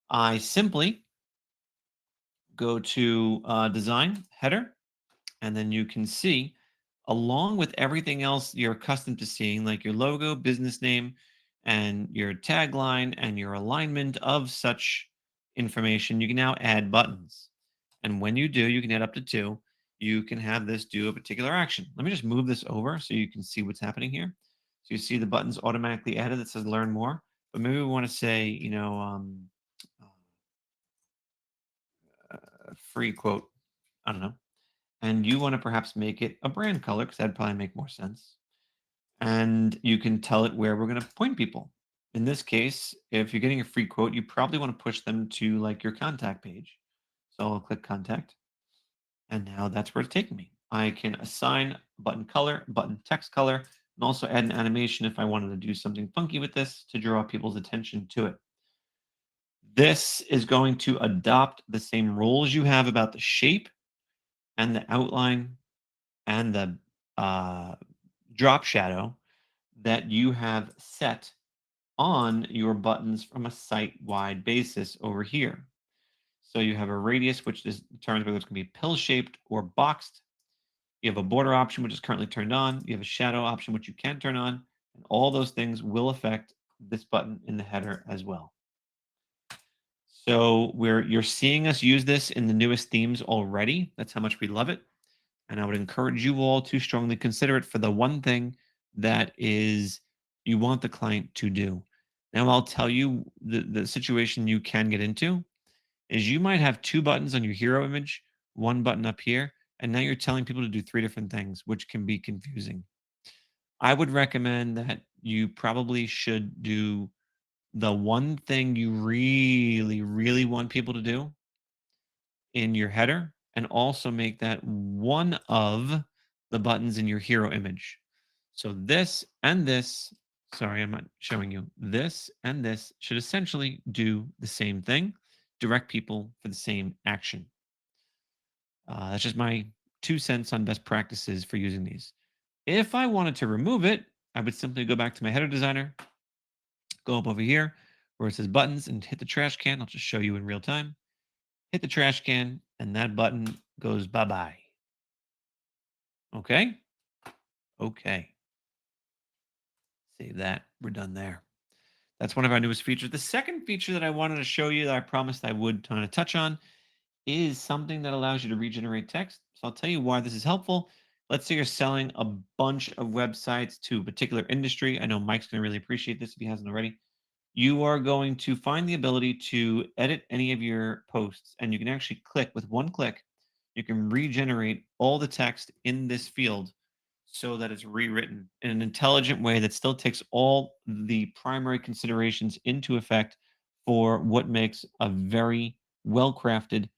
I simply go to design header, and then you can see, along with everything else you're accustomed to seeing, like your logo, business name, and your tagline and your alignment of such information, you can now add buttons. And when you do, you can add up to two. You can have this do a particular action. Let me just move this over so you can see what's happening here. So you see the buttons automatically added that says learn more. But maybe we want to say, free quote. I don't know. And you want to perhaps make it a brand color because that'd probably make more sense. And you can tell it where we're going to point people. In this case, if you're getting a free quote, you probably want to push them to like your contact page. So I'll click contact, and now that's where it's taking me. I can assign button color, button text color, and also add an animation if I wanted to do something funky with this to draw people's attention to it. This is going to adopt the same rules you have about the shape and the outline and the uh, drop shadow that you have set on your buttons from a site-wide basis over here. So you have a radius, which determines whether it's going to be pill-shaped or boxed. You have a border option, which is currently turned on. You have a shadow option, which you can turn on. And all those things will affect this button in the header as well. So you're seeing us use this in the newest themes already. That's how much we love it. And I would encourage you all to strongly consider it for the one thing that is you want the client to do. Now, I'll tell you the situation you can get into is you might have two buttons on your hero image, one button up here, and now you're telling people to do three different things, which can be confusing. I would recommend that you probably should do the one thing you really, really want people to do in your header and also make that one of the buttons in your hero image. So this and this, sorry, I'm not showing you. This and this should essentially do the same thing, direct people for the same action. That's just my 2 cents on best practices for using these. If I wanted to remove it, I would simply go back to my header designer, go up over here where it says buttons and hit the trash can. I'll just show you in real time. Hit the trash can and that button goes bye-bye. Okay? Okay. Save that. We're done there. That's one of our newest features. The second feature that I wanted to show you that I promised I would kind of touch on is something that allows you to regenerate text. So I'll tell you why this is helpful. Let's say you're selling a bunch of websites to a particular industry. I know Mike's going to really appreciate this if he hasn't already. You are going to find the ability to edit any of your posts, and you can actually click with one click. You can regenerate all the text in this field so that it's rewritten in an intelligent way that still takes all the primary considerations into effect for what makes a very well crafted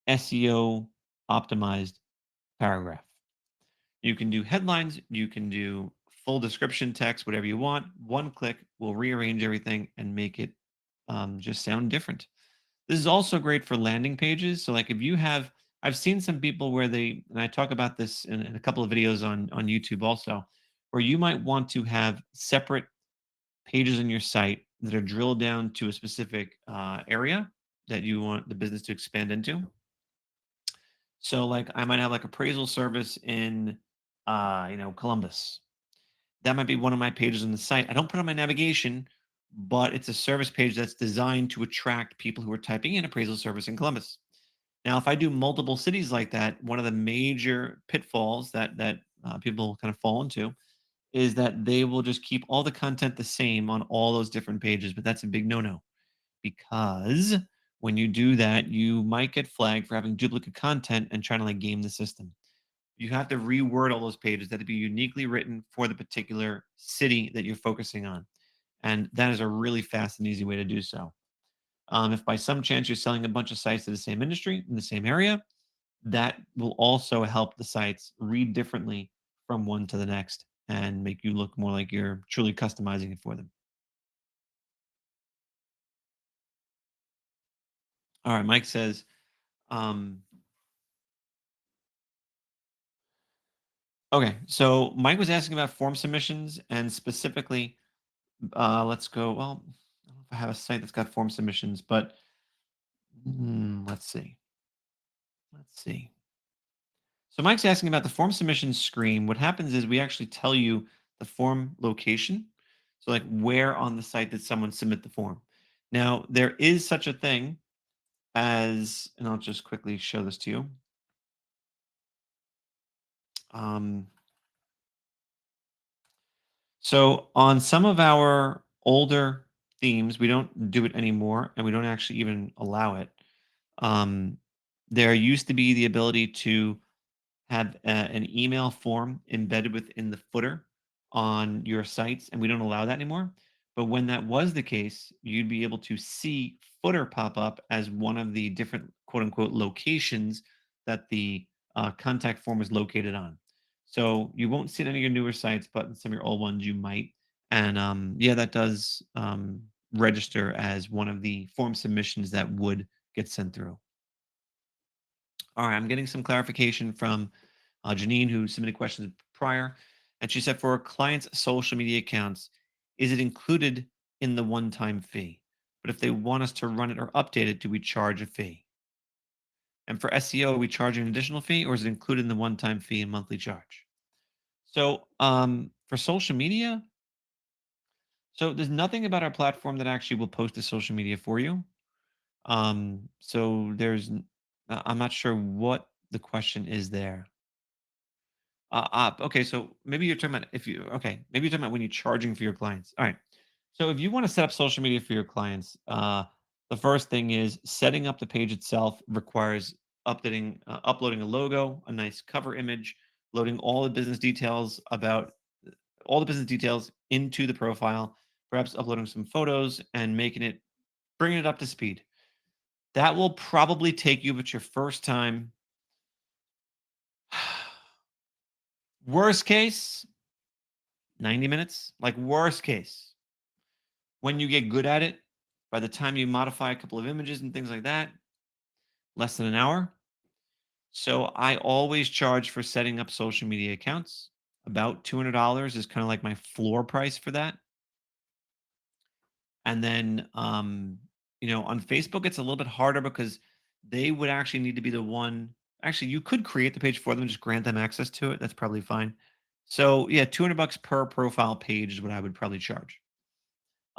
SEO optimized paragraph. You can do headlines, you can do full description text, whatever you want. One click will rearrange everything and make it just sound different. This is also great for landing pages. So, like if you have, I've seen some people where and I talk about this in a couple of videos on YouTube also, where you might want to have separate pages on your site that are drilled down to a specific area that you want the business to expand into. So, like, I might have like appraisal service in, Columbus. That might be one of my pages on the site. I don't put on my navigation, but it's a service page that's designed to attract people who are typing in appraisal service in Columbus. Now, if I do multiple cities like that, one of the major pitfalls that people kind of fall into is that they will just keep all the content the same on all those different pages. But that's a big no-no because when you do that, you might get flagged for having duplicate content and trying to like game the system. You have to reword all those pages that to be uniquely written for the particular city that you're focusing on. And that is a really fast and easy way to do so. If by some chance you're selling a bunch of sites to the same industry in the same area, that will also help the sites read differently from one to the next and make you look more like you're truly customizing it for them. All right, Mike says, um, okay, so Mike was asking about form submissions and specifically, let's go. Well, I don't know if I have a site that's got form submissions, but let's see. Let's see. So Mike's asking about the form submission screen. What happens is we actually tell you the form location. So like where on the site did someone submit the form? Now there is such a thing as, and I'll just quickly show this to you. Um, so on some of our older themes, we don't do it anymore, and we don't actually even allow it. Um, there used to be the ability to have an email form embedded within the footer on your sites, and we don't allow that anymore. But when that was the case, you'd be able to see footer pop up as one of the different quote unquote locations that the contact form is located on. So you won't see it on any of your newer sites, but in some of your old ones you might. And yeah, that does register as one of the form submissions that would get sent through. All right, I'm getting some clarification from Janine, who submitted questions prior, and she said for our clients' social media accounts, is it included in the one-time fee? But if they want us to run it or update it, do we charge a fee? And for SEO, are we charging an additional fee, or is it included in the one-time fee and monthly charge? So for social media, so there's nothing about our platform that actually will post to social media for you. So I'm not sure what the question is there. Okay, so maybe you're talking about maybe you're talking about when you're charging for your clients. All right. So if you want to set up social media for your clients, the first thing is setting up the page itself requires uploading a logo, a nice cover image, loading all the business details into the profile, perhaps uploading some photos and bringing it up to speed. That will probably take you, but your first time, worst case, 90 minutes, like worst case. When you get good at it, by the time you modify a couple of images and things like that, less than an hour. So I always charge for setting up social media accounts. About $200 is kind of like my floor price for that. And then, on Facebook, it's a little bit harder because they would actually need to be the one. Actually, you could create the page for them, just grant them access to it. That's probably fine. So yeah, $200 per profile page is what I would probably charge.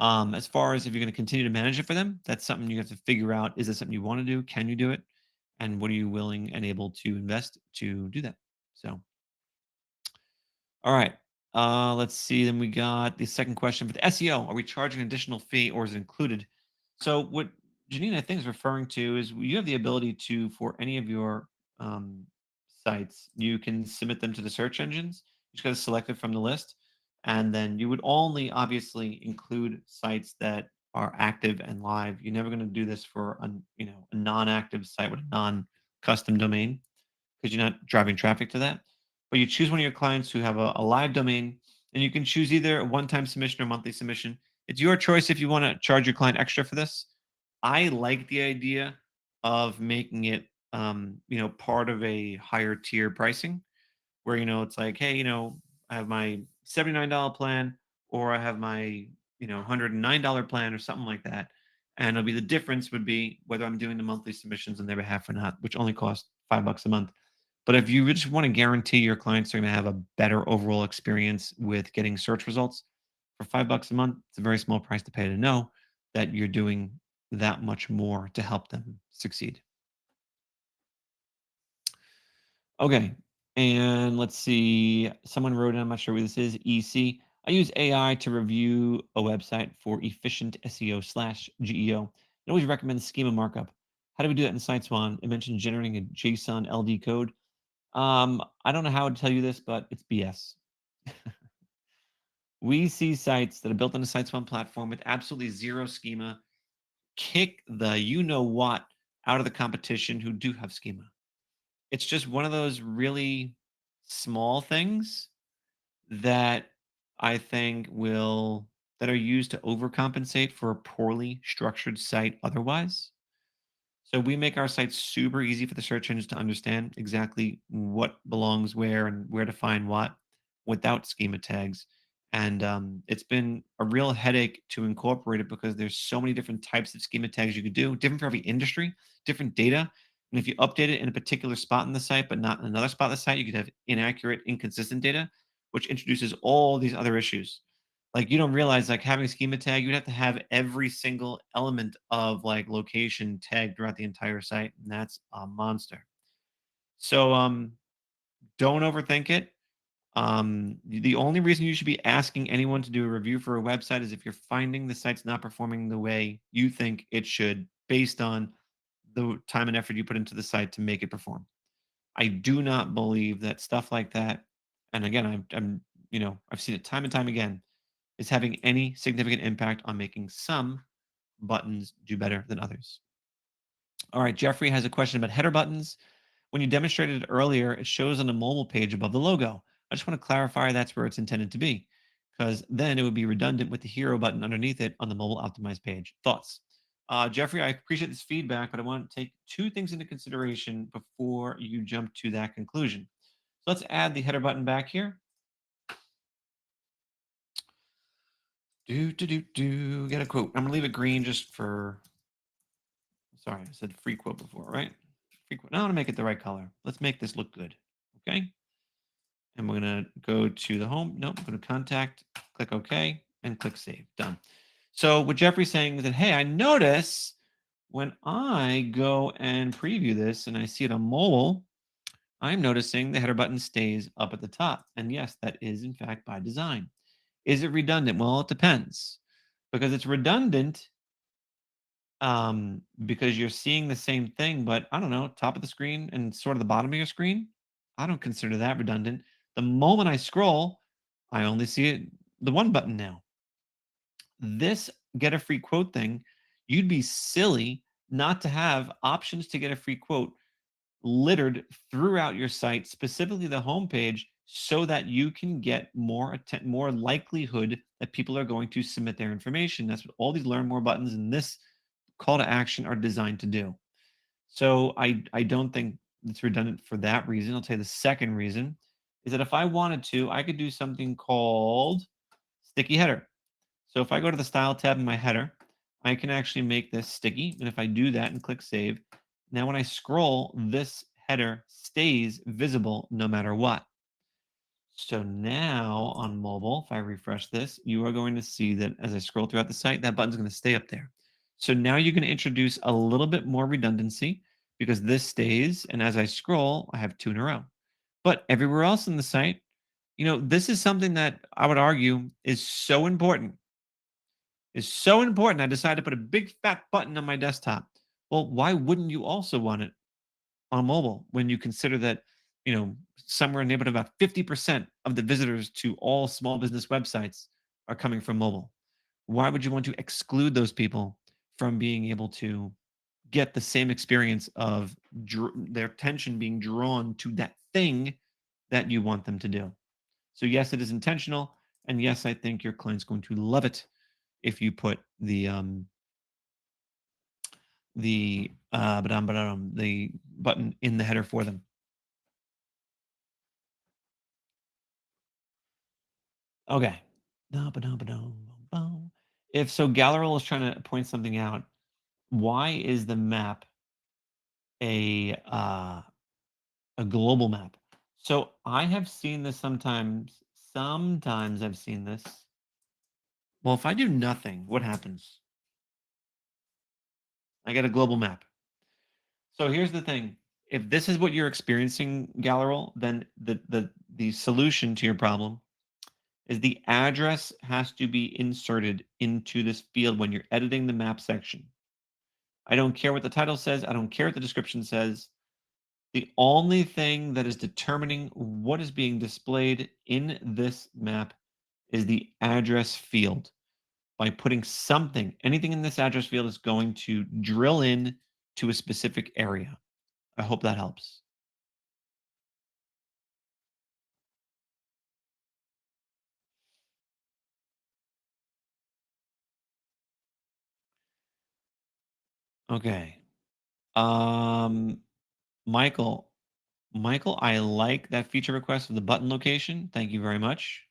As far as if you're going to continue to manage it for them, that's something you have to figure out. Is this something you want to do? Can you do it? And what are you willing and able to invest to do that? So, all right. Let's see. Then we got the second question for the SEO. Are we charging an additional fee or is it included? So, what Janine, I think, is referring to is you have the ability to, for any of your um, sites, you can submit them to the search engines. You just got to select it from the list. And then you would only obviously include sites that are active and live. You're never going to do this for a non-active site with a non-custom domain because you're not driving traffic to that. But you choose one of your clients who have a live domain, and you can choose either a one-time submission or monthly submission. It's your choice if you want to charge your client extra for this. I like the idea of making it, part of a higher tier pricing, where it's like, hey, I have my $79 plan, or I have my $109 plan or something like that. And it'll be the difference would be whether I'm doing the monthly submissions on their behalf or not, which only cost $5 a month. But if you just want to guarantee your clients are going to have a better overall experience with getting search results for $5 a month, it's a very small price to pay to know that you're doing that much more to help them succeed. Okay. And let's see. Someone wrote in, I'm not sure who this is, EC. I use AI to review a website for efficient SEO slash GEO. It always recommends schema markup. How do we do that in SiteSwan? It mentioned generating a JSON LD code. I don't know how to tell you this, but it's BS. We see sites that are built on a SiteSwan platform with absolutely zero schema kick the you know what out of the competition who do have schema. It's just one of those really small things that I think will that are used to overcompensate for a poorly structured site otherwise. So we make our site super easy for the search engines to understand exactly what belongs where and where to find what without schema tags. And it's been a real headache to incorporate it because there's so many different types of schema tags you could do, different for every industry, different data. And if you update it in a particular spot in the site, but not in another spot in the site, you could have inaccurate, inconsistent data, which introduces all these other issues. Like, you don't realize, like, having a schema tag, you'd have to have every single element of, like, location tagged throughout the entire site, and that's a monster. So, don't overthink it. The only reason you should be asking anyone to do a review for a website is if you're finding the site's not performing the way you think it should based on the time and effort you put into the site to make it perform. I do not believe that stuff like that, and again, I've seen it time and time again, is having any significant impact on making some buttons do better than others. All right, Jeffrey has a question about header buttons. When you demonstrated it earlier, it shows on the mobile page above the logo. I just want to clarify that's where it's intended to be, because then it would be redundant with the hero button underneath it on the mobile optimized page. Thoughts? Jeffrey, I appreciate this feedback, but I want to take two things into consideration before you jump to that conclusion. So let's add the header button back here. Get a quote. I'm gonna leave it green just for. Sorry, I said free quote before, right? Free quote. Now I want to make it the right color. Let's make this look good. Okay. And we're gonna go to the home. Nope. Go to contact. Click OK and click save. Done. So what Jeffrey's saying is that, hey, I notice when I go and preview this and I see it on mobile, I'm noticing the header button stays up at the top. And yes, that is in fact by design. Is it redundant? Well, it depends, because it's redundant because you're seeing the same thing, but I don't know, top of the screen and sort of the bottom of your screen. I don't consider that redundant. The moment I scroll, I only see it the one button now. This get a free quote thing, you'd be silly not to have options to get a free quote littered throughout your site, specifically the homepage, so that you can get more likelihood that people are going to submit their information. That's what all these learn more buttons in this call to action are designed to do. So I don't think it's redundant for that reason. I'll tell you the second reason is that if I wanted to, I could do something called sticky header. So if I go to the style tab in my header, I can actually make this sticky. And if I do that and click save, now when I scroll, this header stays visible no matter what. So now on mobile, if I refresh this, you are going to see that as I scroll throughout the site, that button's going to stay up there. So now you're going to introduce a little bit more redundancy because this stays. And as I scroll, I have two in a row. But everywhere else in the site, this is something that I would argue is so important. I decided to put a big fat button on my desktop. Well, why wouldn't you also want it on mobile when you consider that, somewhere in the neighborhood of about 50% of the visitors to all small business websites are coming from mobile? Why would you want to exclude those people from being able to get the same experience of their attention being drawn to that thing that you want them to do? So yes, it is intentional, and yes, I think your client's going to love it if you put the button in the header for them. Okay. if so, Gallery is trying to point something out. Why is the map a uh, a global map? So I have seen this sometimes. Sometimes I've seen this. Well, if I do nothing, what happens? I get a global map. So here's the thing. If this is what you're experiencing, Gallery, then the solution to your problem is the address has to be inserted into this field when you're editing the map section. I don't care what the title says. I don't care what the description says. The only thing that is determining what is being displayed in this map is the address field. By putting something, anything in this address field is going to drill in to a specific area. I hope that helps. Okay. Um, Michael, Michael, I like that feature request of the button location. Thank you very much.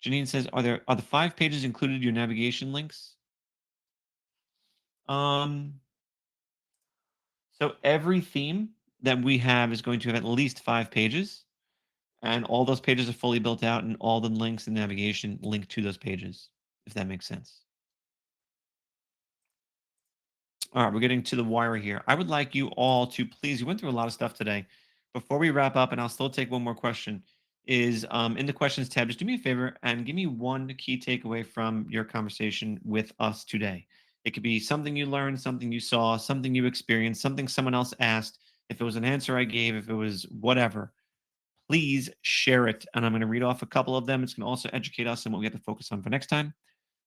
Janine says, are the 5 pages included your navigation links? Um, so every theme that we have is going to have at least 5 pages, and all those pages are fully built out, and all the links and navigation link to those pages, if that makes sense. All right, we're getting to the wire here. I would like you all to please, we went through a lot of stuff today. Before we wrap up, and I'll still take one more question, is in the questions tab, just do me a favor and give me one key takeaway from your conversation with us today. It could be something you learned, something you saw, something you experienced, something someone else asked. If it was an answer I gave, if it was whatever, please share it. And I'm going to read off a couple of them. It's going to also educate us on what we have to focus on for next time.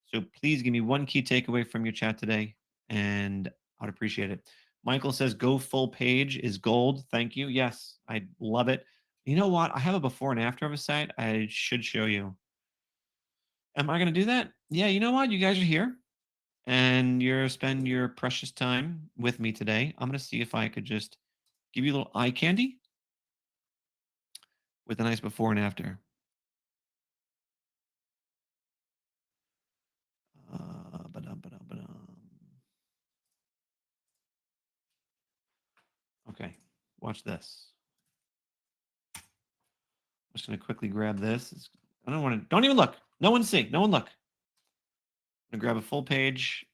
So please give me one key takeaway from your chat today, and I'd appreciate it. Michael says, go full page is gold. Thank you. Yes, I love it. You know what? I have a before and after of a site. I should show you. Am I going to do that? Yeah, you know what? You guys are here and you're spend your precious time with me today. I'm going to see if I could just give you a little eye candy with a nice before and after. Ba-dum. Okay, watch this. I'm just going to quickly grab this. I don't want to, don't even look. No one see. No one look. I'm going to grab a full page.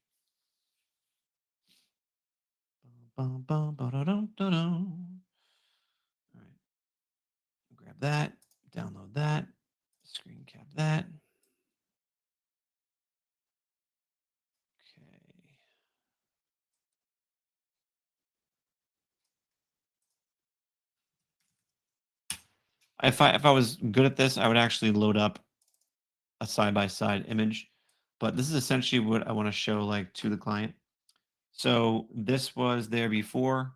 All right. Grab that. Download that. Screen cap that. Okay. If I was good at this, I would actually load up a side-by-side image. But this is essentially what I want to show like to the client. So this was there before,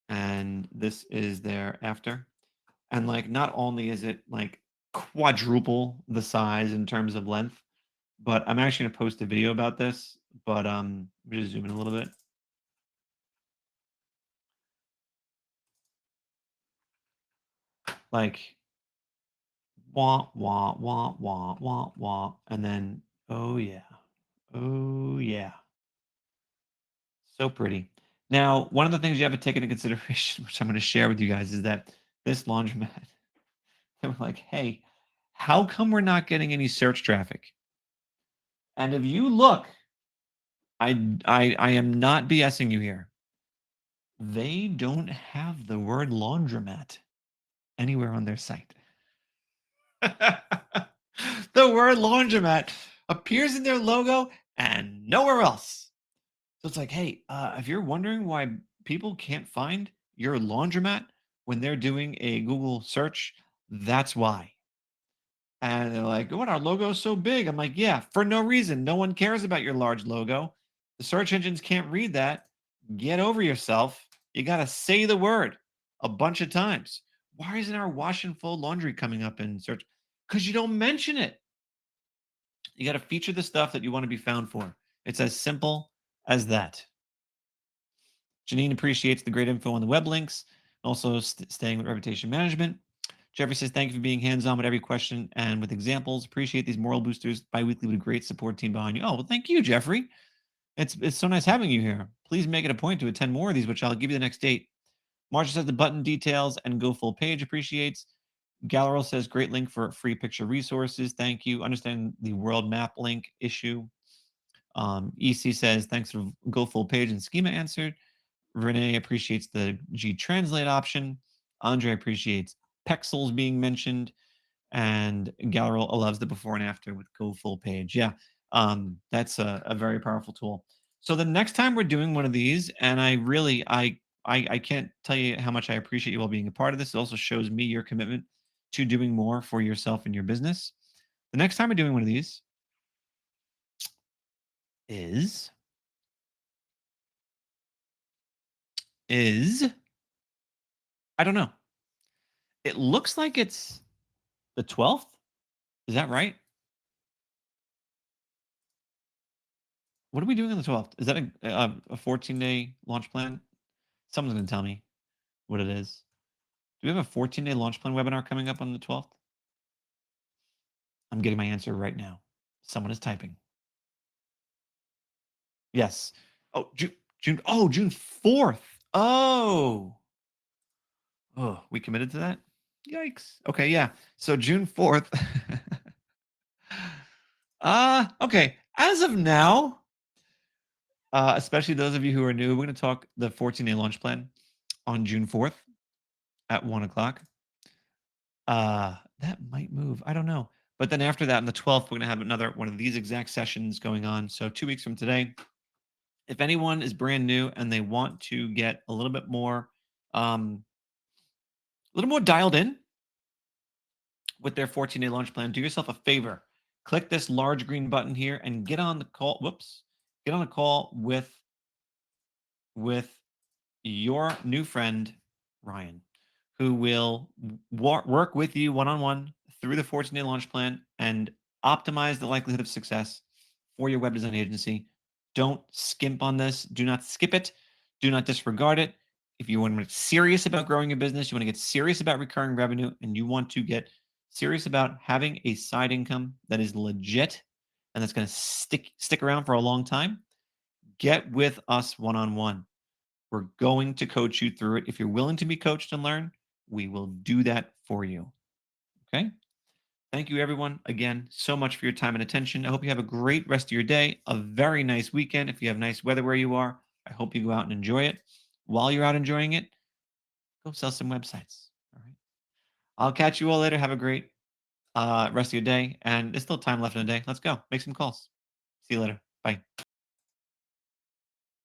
and this is there after. And like not only is it like quadruple the size in terms of length, but I'm actually gonna post a video about this. But let me just zoom in a little bit. Like wah wah wah wah wah wah, and then oh yeah, so pretty. Now, one of the things you have to take into consideration, which I'm going to share with you guys, is that this laundromat, they were like, hey, how come we're not getting any search traffic? And if you look, I am not BSing you here. They don't have the word laundromat anywhere on their site. The word laundromat appears in their logo and nowhere else. So it's like, hey, if you're wondering why people can't find your laundromat when they're doing a Google search, that's why. And they're like, what, our logo is so big. I'm like, yeah, for no reason. No one cares about your large logo. The search engines can't read that. Get over yourself. You got to say the word a bunch of times. Why isn't our wash and fold laundry coming up in search? Because you don't mention it. You got to feature the stuff that you want to be found for. It's as simple as that. Janine appreciates the great info on the web links, also staying with reputation management. Jeffrey says, thank you for being hands-on with every question and with examples. Appreciate these moral boosters bi-weekly with a great support team behind you. Oh, well, thank you, Jeffrey. It's so nice having you here. Please make it a point to attend more of these, which I'll give you the next date. Marsha says the button details and go full page appreciates. Gallerl says great link for free picture resources. Thank you. Understand the world map link issue. EC says thanks for go full page and schema answered. Renee appreciates the G translate option. Andre appreciates pexels being mentioned, and Gallerl loves the before and after with go full page. Yeah, that's a very powerful tool. So the next time we're doing one of these, and I really I can't tell you how much I appreciate you all being a part of this. It also shows me your commitment to doing more for yourself and your business. The next time we're doing one of these is is I don't know. It looks like it's the 12th. Is that right? What are we doing on the 12th? Is that a 14-day launch plan? Someone's going to tell me what it is. Do we have a 14-day launch plan webinar coming up on the 12th? I'm getting my answer right now. Someone is typing. Yes. Oh, June 4th. Oh. Oh, we committed to that? Yikes. Okay, yeah. So June 4th. Okay. As of now, especially those of you who are new, we're going to talk the 14-day launch plan on June 4th at 1 o'clock. That might move. I don't know. But then after that, on the 12th, we're going to have another one of these exact sessions going on. So 2 weeks from today, if anyone is brand new and they want to get a little more dialed in with their 14-day launch plan, do yourself a favor. Click this large green button here and get on the call. Whoops. Get on a call with your new friend, Ryan, who will work with you one-on-one through the 14-day launch plan and optimize the likelihood of success for your web design agency. Don't skimp on this. Do not skip it. Do not disregard it. If you want to get serious about growing your business, you want to get serious about recurring revenue, and you want to get serious about having a side income that is legit and that's going to stick around for a long time, get with us one-on-one. We're going to coach you through it. If you're willing to be coached and learn, we will do that for you. Okay? Thank you, everyone, again, so much for your time and attention. I hope you have a great rest of your day, a very nice weekend. If you have nice weather where you are, I hope you go out and enjoy it. While you're out enjoying it, go sell some websites. All right. I'll catch you all later. Have a great rest of your day. And there's still time left in the day. Let's go. Make some calls. See you later. Bye.